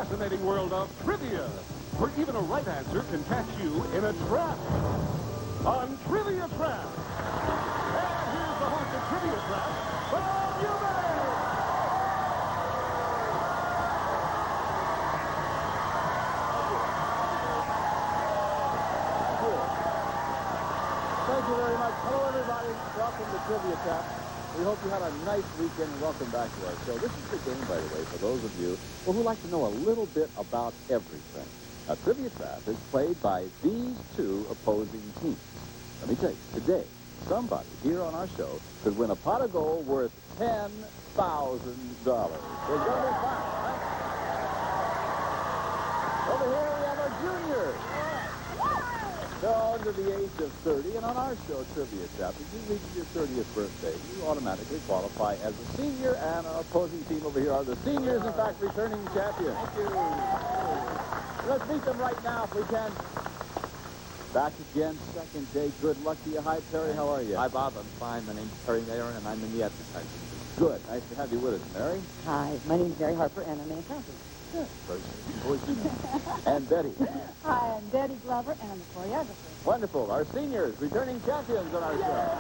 fascinating world of trivia, where even a right answer can catch you in a trap. On Trivia Trap. And here's the host of Trivia Trap, Bob Eubanks. Thank you very much. Hello, everybody. Welcome to Trivia Trap. We hope you had a nice weekend, and welcome back to our show. This is the game, by the way, for those of you who like to know a little bit about everything. Now, Trivia Trap is played by these two opposing teams. Let me tell you, today, somebody here on our show could win a pot of gold worth $10,000. It's going to be fun, right? Over here, we have our juniors. They're all under the age of 30, and on our show, Trivia Trap, if you reach your 30th birthday, you automatically qualify as a senior, and our opposing team over here are the seniors, in fact, returning champions. Thank you. Let's meet them right now, if we can. Back again, second day. Good luck to you. Hi, Perry. How are you? Hi, Bob. I'm fine. My name's Perry Mayer, and I'm in the advertising. Good. Nice to have you with us, Mary. Hi, my name's Mary Harper, and I'm an accountant. Good. And Betty. Hi, I'm Betty Glover, and I'm a choreographer. Wonderful. Our seniors, returning champions on our show.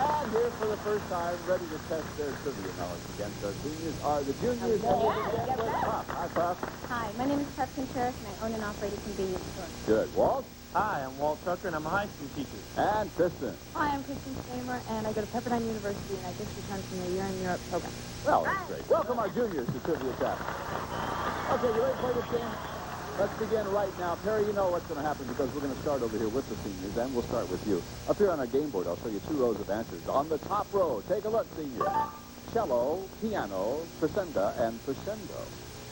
And here for the first time, ready to test their trivia knowledge against our seniors are the juniors. And we'll begin with Pop. Hi, Pop. Hi, my name is Pep Contreras, and I own and operate a convenience store. Good. Walt. Hi, I'm Walt Tucker, and I'm a high school teacher. And Kristen. Hi, I'm Kristen Stamer, and I go to Pepperdine University, and I just returned from a year in Europe program. Well, that's great. Welcome our juniors to Trivia Trap. Okay, you ready to play this game? Let's begin right now. Perry, you know what's going to happen because we're going to start over here with the seniors, and we'll start with you. Up here on our game board, I'll show you two rows of answers. On the top row, take a look, seniors. Cello, piano, crescendo, and crescendo.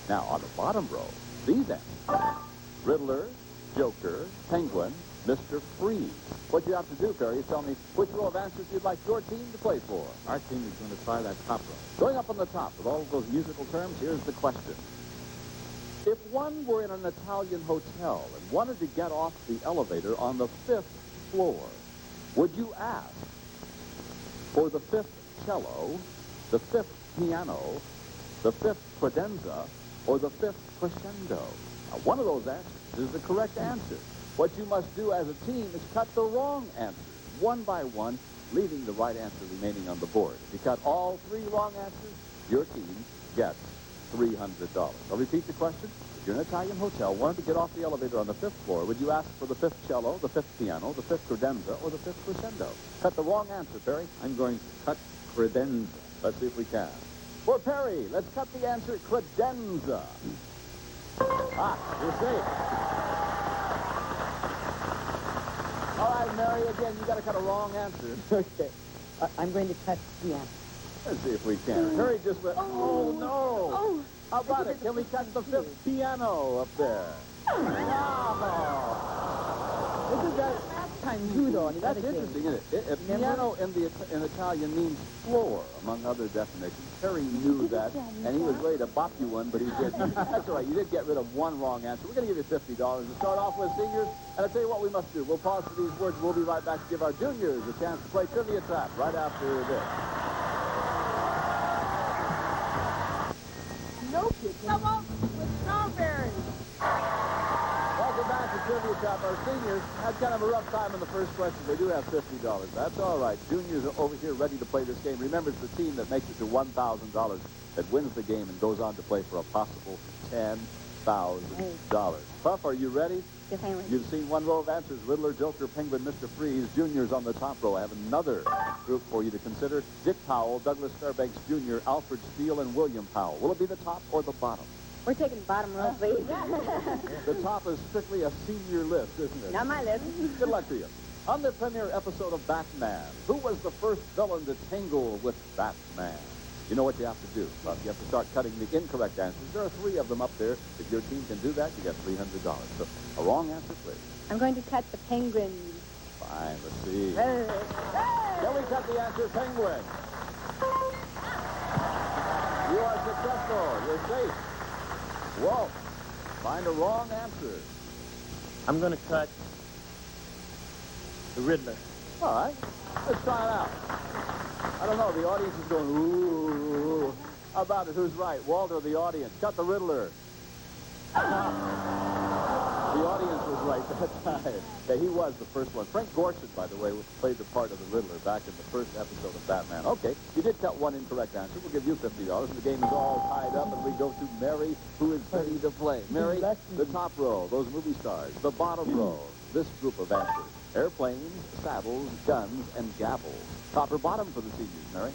Now, on the bottom row, these answers. Riddler, Joker, Penguin, Mr. Freeze. What you have to do, Perry, is tell me which row of answers you'd like your team to play for. Our team is going to try that top row. Going up on the top with all of those musical terms, here's the question. If one were in an Italian hotel and wanted to get off the elevator on the 5th floor, would you ask for the 5th cello, the 5th piano, the 5th credenza, or the 5th crescendo? Now, one of those answers is the correct answer. What you must do as a team is cut the wrong answers, one by one, leaving the right answer remaining on the board. If you cut all three wrong answers, your team gets $300. I'll repeat the question. If you're in an Italian hotel, wanted to get off the elevator on the 5th floor, would you ask for the 5th cello, the 5th piano, the 5th credenza, or the 5th crescendo? Cut the wrong answer, Perry. I'm going to cut credenza. Let's see if we can. For Perry, let's cut the answer credenza. Ah, you're safe. All right, Mary, again, you got to cut a wrong answer. Okay. I'm going to cut piano. Let's see if we can. Perry just went, oh no. Oh. How about it? Can we cut the 5th piano up there? Bravo. Isn't that... I'm judo on the That's other interesting, game. isn't it? Piano in Italian means floor, among other definitions. Perry knew that, and he was ready to bop you one, but he didn't. That's all right. You did get rid of one wrong answer. We're going to give you $50 to start off with, seniors. And I'll tell you what we must do. We'll pause for these words. We'll be right back to give our juniors a chance to play Trivia Trap right after this. No kidding. Come on with strawberries. Welcome back to Trivia Trap. Our seniors had kind of a rough time in the first question. They do have $50. That's all right. Juniors are over here ready to play this game. Remember, it's the team that makes it to $1,000 that wins the game and goes on to play for a possible $10,000. Puff, are you ready? Yes, I am. You've seen one row of answers. Riddler, Joker, Penguin, Mr. Freeze. Juniors on the top row. I have another group for you to consider. Dick Powell, Douglas Fairbanks Jr., Alfred Steele, and William Powell. Will it be the top or the bottom? We're taking the bottom row, please. The top is strictly a senior list, isn't it? Not my list. Good luck to you. On the premiere episode of Batman, who was the first villain to tangle with Batman? You know what you have to do. You have to start cutting the incorrect answers. There are 3 of them up there. If your team can do that, you get $300. So a wrong answer, please. I'm going to cut the penguin. Fine, let's see. Can we cut the answer penguin? You are successful. You're safe. Whoa. Find a wrong answer. I'm going to cut the Riddler. All right. Let's try it out. I don't know. The audience is going, ooh. How about it? Who's right? Walter or the audience? Cut the Riddler. The audience was right that time. Yeah, he was the first one. Frank Gorshin, by the way, played the part of the Riddler back in the first episode of Batman. Okay, you did cut one incorrect answer. We'll give you $50. And the game is all tied up, and we go to Mary, who is ready to play. Mary, the top row, those movie stars. The bottom row, this group of answers. Airplanes, saddles, guns, and gavels. Top or bottom for the seniors, Mary?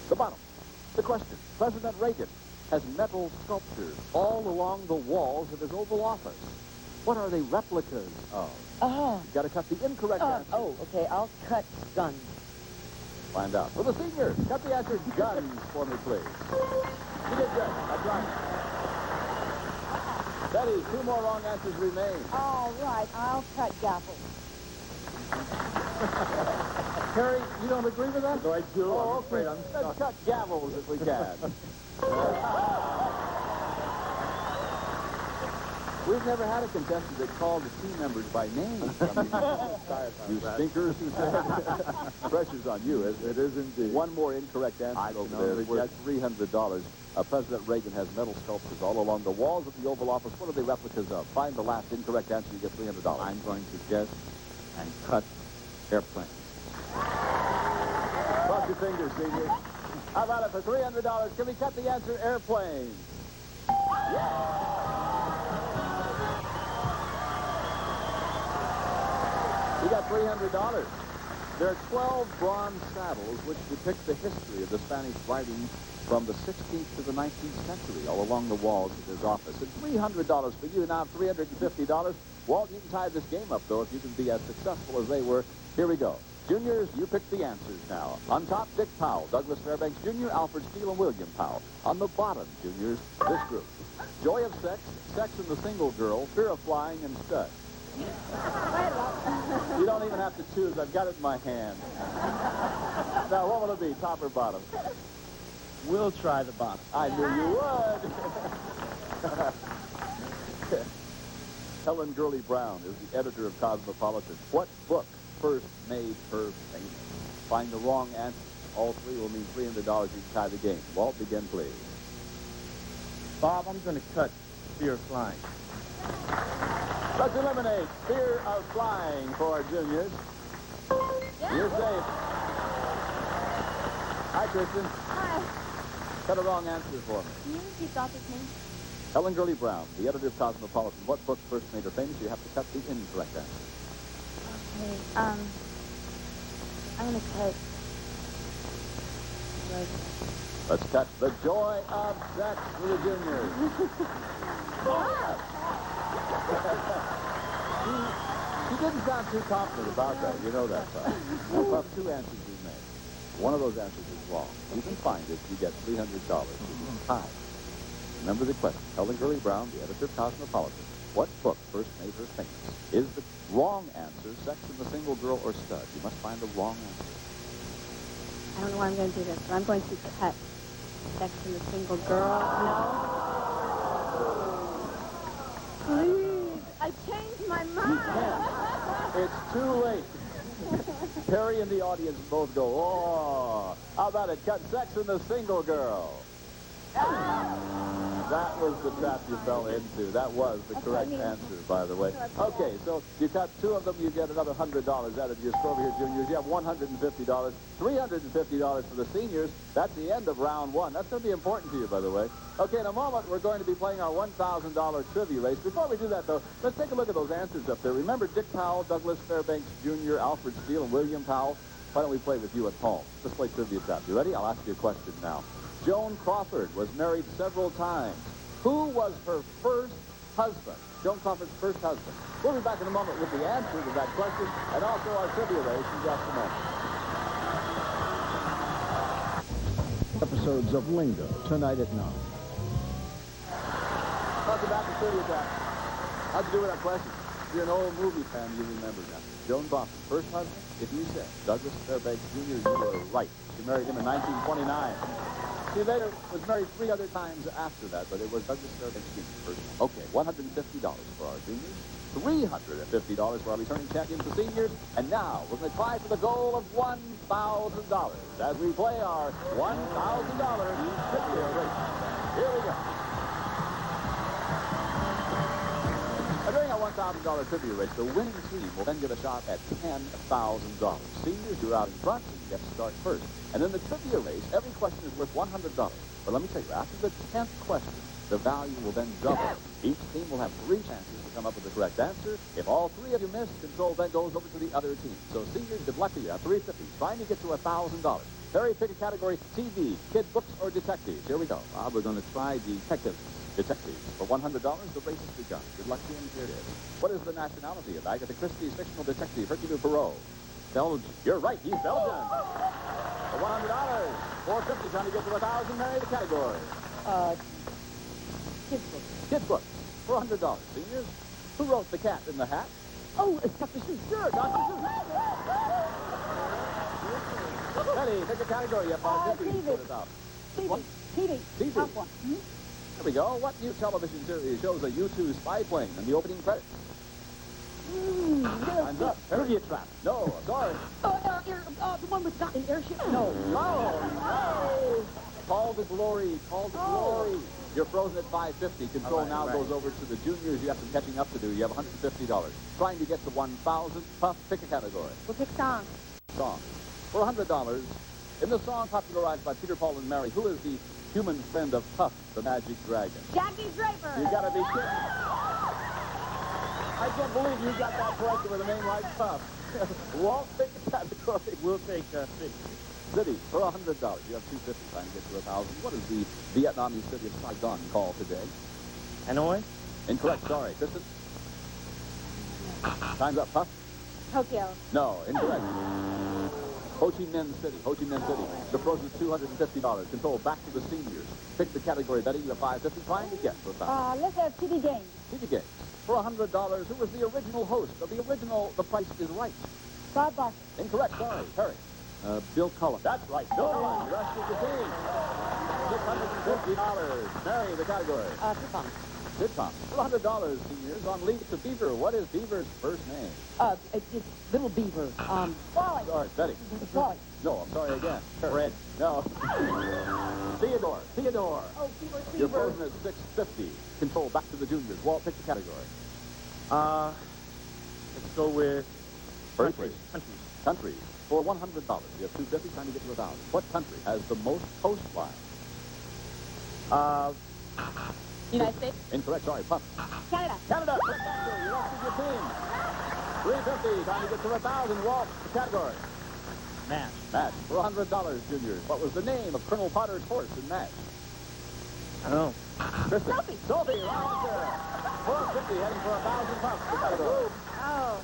The bottom. The question. President Reagan has metal sculptures all along the walls of his Oval Office. What are they replicas of? You've got to cut the incorrect answer. Okay, I'll cut guns. Find out. For the seniors, cut the answer guns for me, please. You did good. That's right. Betty, 2 more wrong answers remain. All right, I'll cut gaffles. Harry, you don't agree with that? No, I do. Oh, I'm afraid okay. I'm stuck. Let's cut gavels if we can. We've never had a contestant that called the team members by name. You stinkers. Pressure's on you, isn't it? It is indeed. One more incorrect answer over there. Worth $300. President Reagan has metal sculptures all along the walls of the Oval Office. What are they replicas of? Find the last incorrect answer, you get $300. I'm going to guess and cut airplanes. Cross your fingers, seniors. How about it for $300? Can we cut the answer airplanes? You got $300. There are 12 bronze saddles which depict the history of the Spanish writing from the 16th to the 19th century all along the walls of his office. And $300 for you, now $350. Walt, you can tie this game up, though, if you can be as successful as they were. Here we go. Juniors, you pick the answers now. On top, Dick Powell, Douglas Fairbanks Jr., Alfred Steele, and William Powell. On the bottom, juniors, this group. Joy of Sex, Sex and the Single Girl, Fear of Flying, and Stud. You don't even have to choose. I've got it in my hand. Now, what will it be, top or bottom? We'll try the bottom. I knew you would. Helen Gurley Brown is the editor of Cosmopolitan. What book first made her famous? Find the wrong answer. All three will mean $300. You can tie the game. Walt, begin, please. Bob, I'm going to cut Fear of Flying. Let's eliminate Fear of Flying for our juniors. You're safe. Hi, Kristen. Hi. Cut a wrong answer for me. Can you repeat the author's name? Helen Gurley Brown, the editor of Cosmopolitan. What book first made her famous? You have to cut the incorrect answer. Okay, I'm gonna cut... Let's cut The Joy of Sex for the juniors. She didn't sound too confident about that. You know that, Bob. Well, 2 answers we made. One of those answers is wrong. You can find it. You get $300. Time. Remember the question. Helen Gurley Brown, the editor of Cosmopolitan. What book first made her famous? Is the wrong answer Sex and the Single Girl or Stud? You must find the wrong answer. I don't know why I'm going to do this, but I'm going to cut Sex and the Single Girl. No? Please, I changed my mind. It's too late. Perry and the audience both go, oh. How about it? Cut Sex and the Single Girl. That was the trap you fell into. That was the correct answer, by the way. Okay, so you cut 2 of them, you get another $100 added to your score over here, juniors. You have $150, $350 for the seniors. That's the end of round 1. That's going to be important to you, by the way. Okay, in a moment, we're going to be playing our $1,000 trivia race. Before we do that, though, let's take a look at those answers up there. Remember Dick Powell, Douglas Fairbanks Jr., Alfred Steele, and William Powell? Why don't we play with you at home? Let's play trivia trap. You ready? I'll ask you a question now. Joan Crawford was married several times. Who was her first husband? Joan Crawford's first husband. We'll be back in a moment with the answer to that question and also our trivia race in just a moment. Episodes of Lingo tonight at 9. Welcome back to Trivia Trap. How'd you do with that question? If you're an old movie fan, you remember that. Joan Crawford, first husband? If you said Douglas Fairbanks Jr., you were right. She married him in 1929. She later was married 3 other times after that, but it was Douglas Fairbanks first. Okay, $150 for our juniors, $350 for our returning champions, the seniors, and now we're going to try for the goal of $1,000 as we play our $1,000 trivia race. Here we go. During our $1,000 trivia race, the winning team will then get a shot at $10,000. Seniors, you're out in front, and you get to start first. And in the trivia race, every question is worth $100. But let me tell you, after the 10th question, the value will then double. Each team will have 3 chances to come up with the correct answer. If all 3 of you miss, control then goes over to the other team. So seniors, good luck to you at $350, trying to get to $1,000. Harry, pick a category: TV, kid books, or detectives. Here we go. We're going to try detectives. Detectives. For $100, the race has begun. Good luck to you, and here it is. What is the nationality of Agatha Christie's fictional detective, Hercule Poirot? Belgian. You're right, he's Belgian. For $100, $450, trying to get to $1,000, Mary, the category. Kids book. Kids books. For $100. Seniors, who wrote The Cat in the Hat? Oh, it's Dr. Seuss. Sure, Dr. Seuss. Betty, pick a category. You have $550 to TV. put it up. What? TV. TV. Top one. There we go. What new television series shows a U-2 spy plane in the opening credits? Time's up. Trivia Trap. No, sorry. The one with got an airship? No. No. Call to glory. Call to glory. You're frozen at $550. Control now goes over to the juniors. You have some catching up to do. You have $150. Trying to get to $1,000. Puff, pick a category. We'll pick song. Song. For $100, in the song popularized by Peter, Paul, and Mary, who is the human friend of Puff, the magic dragon? Jackie Draper. You gotta be kidding. I can't believe you got that correct with a name like Puff. Walt, pick a category. We'll take City. City, for $100. You have $250 trying to get to $1,000. What is the Vietnamese city of Saigon called today? Hanoi? Incorrect, sorry. Kristen? Time's up, Puff. Tokyo. No, incorrect. Ho Chi Minh City. Ho Chi Minh City. The frozen $250. Control back to the seniors. Pick the category, Betty. You have $550. Trying to get to $1,000. Let's have TV games. TV games. For $100, who was the original host of the original The Price is Right? Bob Barker. Incorrect, sorry. Harry. Bill Cullen. That's right. Bill Cullen. You're asking the team. $650. Mary, the category. Sitcom. Sitcom. For $100, seniors, on Leave to Beaver. What is Beaver's first name? It's Little Beaver. Wally. Sorry, Betty. Wally. No, I'm sorry again. Fred. No. Theodore. Theodore. Oh, Beaver. You're frozen at $650. Control back to the juniors. Walt, pick the category. Let's go with Country. Country. Country. For $100, you have $250 trying to get to $1,000. What country has the most coastline? United States. Incorrect. Sorry, Puff. Canada. Canada. Correct answer. You're up to your team. $350 trying to get to $1,000. Walt, the category. Mash. Match. For $100, juniors. What was the name of Colonel Potter's horse in Match? I don't know. Kristen. Sophie. Sophie, right answer. $450 heading for $1,000 Puff, the category. Oh.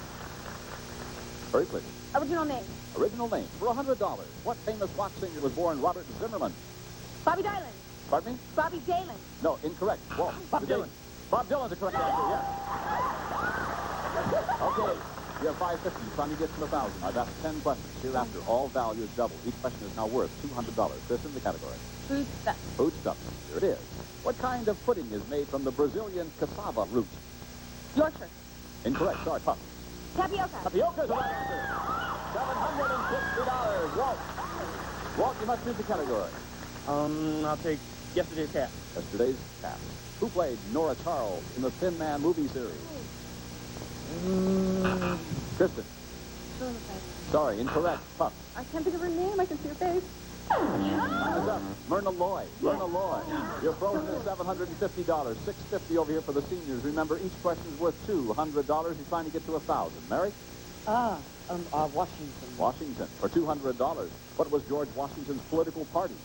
Very quick. Original name. Original name. For $100, what famous rock singer was born Robert Zimmerman? Bobby Dylan. Pardon me? Bobby Dylan. No, incorrect. Walt. Bob the Dylan. name. Bob Dylan's the correct answer, yes. Okay. You have $550 trying to get to $1,000. I've asked 10 questions. Hereafter, all value is double. Each question is now worth $200. This in the category. Food stuff. Food stuff. Here it is. What kind of pudding is made from the Brazilian cassava root? Yorkshire. Incorrect. Sorry, Puff. Tapioca. Tapioca is the right answer. $750. Walt. Walt, you must choose the category. I'll take Yesterday's Cat. Yesterday's Cat. Who played Nora Charles in the Thin Man movie series? Kristen. Sorry, incorrect. Puff. I can't think of her name. I can see her face. Time is up. Myrna Loy. Myrna Loy. You're frozen at $750. $650 over here for the seniors. Remember, each question is worth $200. You're trying to get to $1,000. Mary? Washington. Washington. For $200. What was George Washington's political party?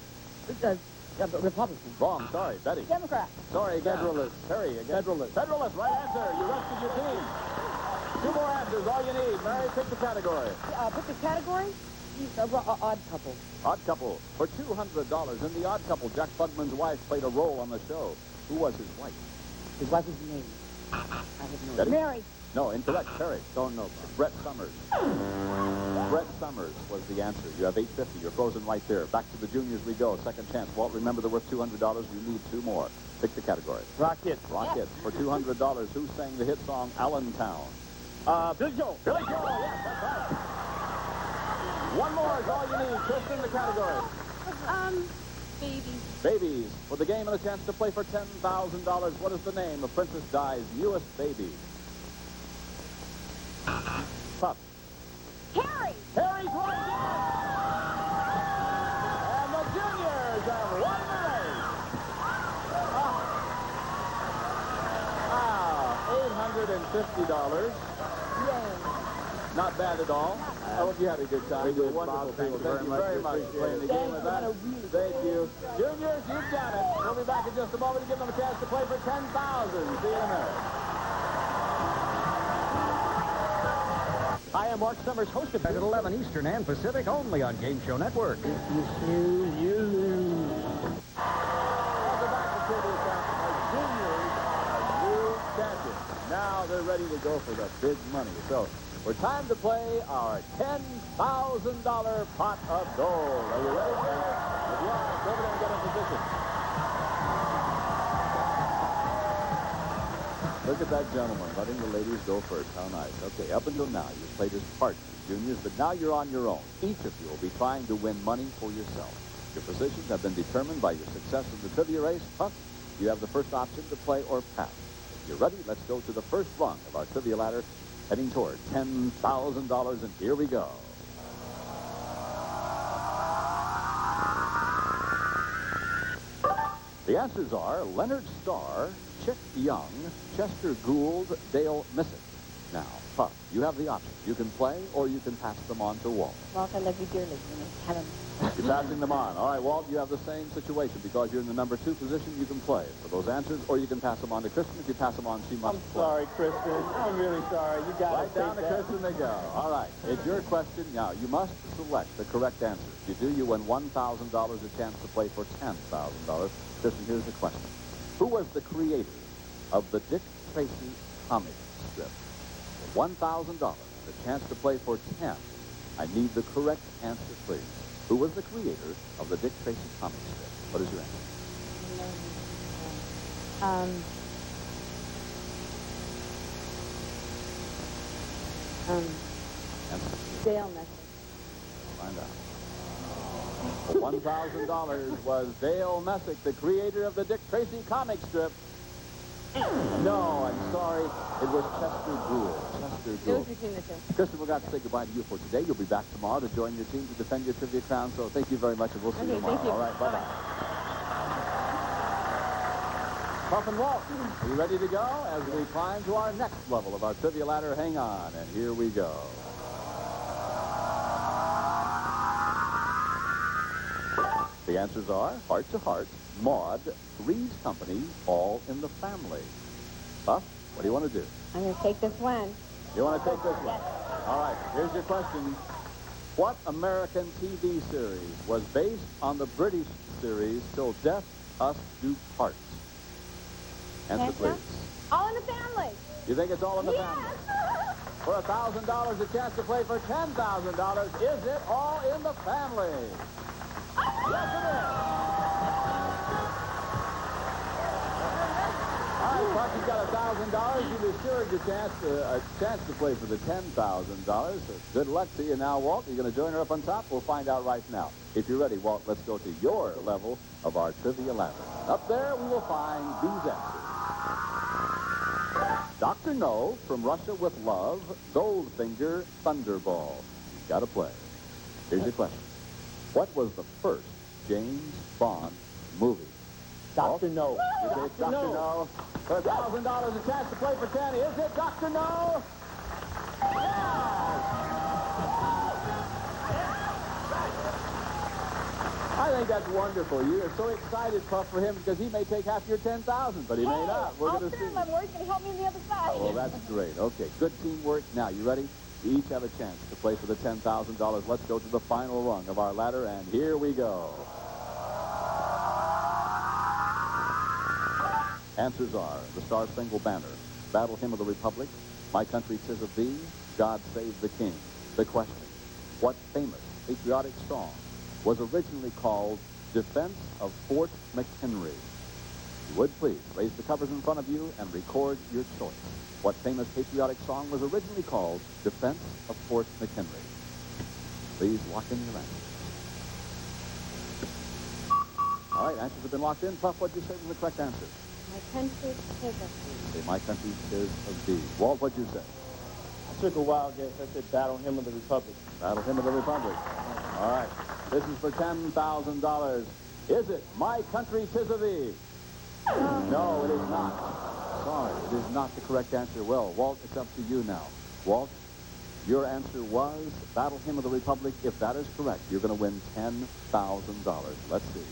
Republican. Wrong. Sorry. Betty. Democrat. Sorry again. Federalist. Terry again. Federalist. Federalist. Right answer. You rested your team. 2 more answers. All you need. Mary, pick the category. Pick the category? Odd couple. Odd Couple. For $200 in The Odd Couple, Jack Klugman's wife played a role on the show. Who was his wife? His wife is named. I have no Betty? Mary. No, incorrect. Perry. Don't know. Brett Summers. Brett Summers was the answer. You have $850. You're frozen right there. Back to the juniors we go. Second chance. Walt, remember they're worth $200. You need two more. Pick the category. Rocket. Rocket. For $200, who sang the hit song Allentown? Billy Joel. Billy Joel, yes, that's right. One more is all you need. Kristen, the category. Baby. Babies. For the game and a chance to play for $10,000, what is the name of Princess Di's newest baby? Pup. Harry. Harry's right, yes! And the juniors have won the race. $850. Yay. Not bad at all. I hope you had a good time. We did, Wonderful Bob. Thank people. you very much for playing the game with us. Thank you. Juniors, you've done it. We'll be back in just a moment to give them a chance to play for $10,000. See you in a minute. I am Mark Summers, host of at 11 Eastern and Pacific, only on Game Show Network. Welcome back to Trivia Camp. Our juniors are new champions. Now they're ready to go for the big money. So we're time to play our $10,000 pot of gold. Are you ready, sir? If you are, go over there and get in position. Look at that gentleman letting the ladies go first. How nice. Okay, up until now, you've played as partners, juniors, but now you're on your own. Each of you will be trying to win money for yourself. Your positions have been determined by your success in the trivia race. Puff, you have the first option to play or pass. If you're ready, let's go to the first rung of our trivia ladder, heading toward $10,000, and here we go. The answers are Leonard Starr, Chick Young, Chester Gould, Dale Missick. Now, Puff, you have the options. You can play or you can pass them on to Walt. Walt, I love you dearly. Have him. You're passing them on. All right, Walt, you have the same situation because you're in the number 2 position. You can play for those answers, or you can pass them on to Kristen. If you pass them on, she must play. Sorry, Kristen. I'm really sorry. You got Right down to Kristen they go. All right, it's your question. Now, you must select the correct answer. If you do, you win $1,000, a chance to play for $10,000. Kristen, here's the question. Who was the creator of the Dick Tracy comic strip? For $1,000, a chance to play for 10. I need the correct answer, please. Who was the creator of the Dick Tracy comic strip? What is your answer? Answer. Dale Messing. Find out. For $1,000 was Dale Messick, the creator of the Dick Tracy comic strip. No, I'm sorry. It was Chester Gould. Chester It was Gould. between the two. Kristen, we've got to say goodbye to you for today. You'll be back tomorrow to join your team to defend your trivia crown. So thank you very much, and we'll see you Okay, tomorrow. thank you. All right, bye-bye. Puff and Walt, are you ready to go? As we climb to our next level of our trivia ladder, hang on, and here we go. The answers are Heart to Heart, Maud, Three's Company, All in the Family. Puff, what do you want to do? I'm going to take this one. You want to take this one? All right, here's your question. What American TV series was based on the British series Till Death Us Do Part? Answer, please. All in the family. You think it's All in the Family? Yes. For $1,000, a chance to play for $10,000. Is it All in the Family? Yes, it is. All right, Buck, you've got $1,000. You've assured your chance to play for the $10,000. So good luck to you now, Walt. You're going to join her up on top? We'll find out right now. If you're ready, Walt, let's go to your level of our trivia ladder. Up there, we will find these answers. Dr. No, From Russia with Love, Goldfinger, Thunderball. You've got to play. Here's your question. What was the first James Bond movie? Dr. No. You say it's Dr. No. For $1,000, a chance to play for 10. Is it Dr. No? Yes! I think that's wonderful. You are so excited, Puff, for him because he may take half your $10,000, but he may not. We're I'll going to see. turn my work and help me on the other side. Well, that's great. Okay, good teamwork. Now, you ready? You each have a chance to play for the $10,000. Let's go to the final rung of our ladder, and here we go. Answers are The Star Spangled Banner, Battle Hymn of the Republic, My Country 'Tis of Thee, God Save the King. The question, what famous patriotic song was originally called Defense of Fort McHenry? If you would please raise the covers in front of you and record your choice. What famous patriotic song was originally called Defense of Fort McHenry? Please lock in your answers. All right, answers have been locked in. Puff, what'd you say was the correct answer? My Country 'Tis of Thee. Say, My Country 'Tis of Thee. Walt, what'd you say? I took a wild guess. I said Battle Hymn of the Republic. Battle Hymn of the Republic. All right, this is for $10,000. Is it My Country 'Tis of Thee? No, it is not. Sorry, it is not the correct answer. Well, Walt, it's up to you now. Walt, your answer was Battle Hymn of the Republic. If that is correct, you're going to win $10,000. Let's see.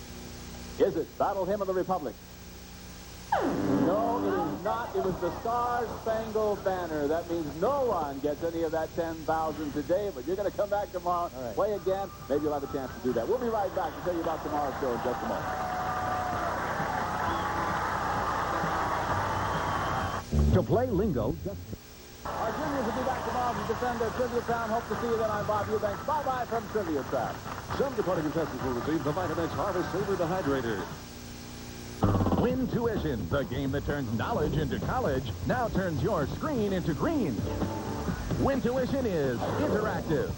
Is it Battle Hymn of the Republic? No, it is not. It was the Star-Spangled Banner. That means no one gets any of that $10,000 today, but you're going to come back tomorrow, right. Play again. Maybe you'll have a chance to do that. We'll be right back to tell you about tomorrow's show in just a moment. To play lingo, just... Our juniors will be back tomorrow to defend their Trivia Crown. Hope to see you then. I'm Bob Eubanks. Bye-bye from Trivia Trap. Some departing contestants will receive the Vitamix Harvest Saver Dehydrator. Win Tuition, the game that turns knowledge into college, now turns your screen into green. Win Tuition is interactive.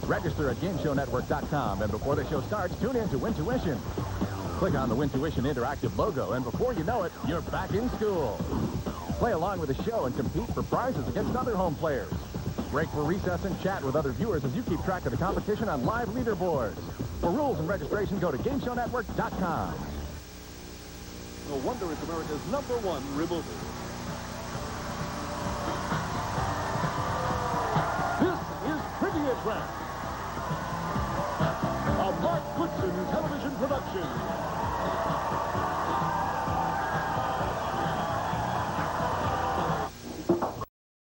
Register at GameShowNetwork.com, and before the show starts, tune in to Win Tuition. Click on the Win Tuition interactive logo, and before you know it, you're back in school. Play along with the show and compete for prizes against other home players. Break for recess and chat with other viewers as you keep track of the competition on live leaderboards. For rules and registration, go to GameShowNetwork.com. No wonder it's America's #1 remover. This is Trivia Trap, a Mark Goodson television production.